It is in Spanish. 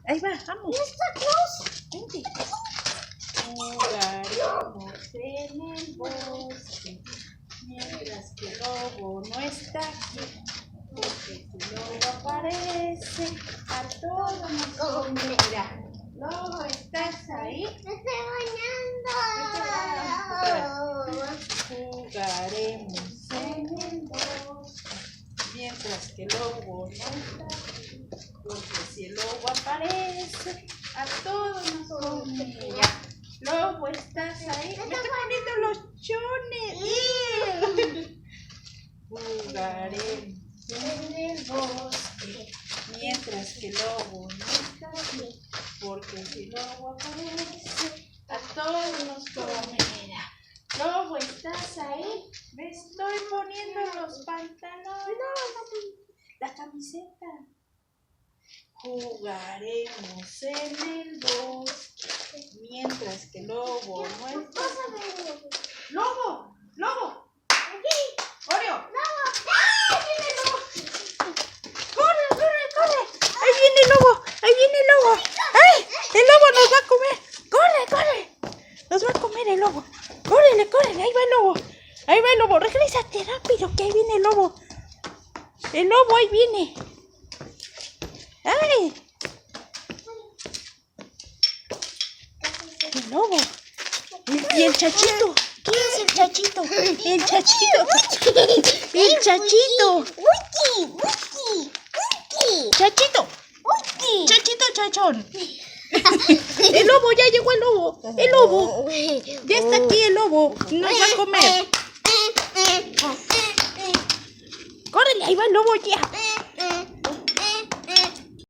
Ahí va, vamos. Vente. Jugaremos en el bosque, mientras que el lobo no está aquí. Porque si el lobo aparece, a todos nos comerá. Lobo, ¿estás ahí? ¡Me estoy bañando! Jugaremos en el bosque, mientras que el lobo no está aquí. Porque si el lobo aparece, a todos nos comerá. Lobo, ¿estás ahí? Me estoy poniendo los chones. Jugaremos en el bosque, mientras que el lobo no está aquí. Porque si el lobo aparece, a todos nos comerá. Lobo, ¿estás ahí? Me estoy poniendo los pantalones. La camiseta. Jugaremos en el bosque, mientras que el lobo no está. ¡Lobo! ¡Lobo! ¡Oreo! ¡Ay, viene el lobo! ¡Corre, corre, corre! ¡Ahí viene el lobo! ¡Ahí viene el lobo! ¡Ay! ¡El lobo nos va a comer! ¡Corre, corre! Nos va a comer el lobo. ¡Córrele, córrele! ¡Ahí va el lobo! ¡Ahí va el lobo! ¡Regrésate rápido, que ahí viene el lobo! ¡El lobo ahí viene! ¡Ay! El lobo. ¿Y el chachito? ¿Quién es el chachito? El chachito. El chachito. Chachito. Chachito chachón. El lobo, ya llegó el lobo. El lobo. Ya está aquí el lobo. Nos va a comer. Córrele, ahí va el lobo ya.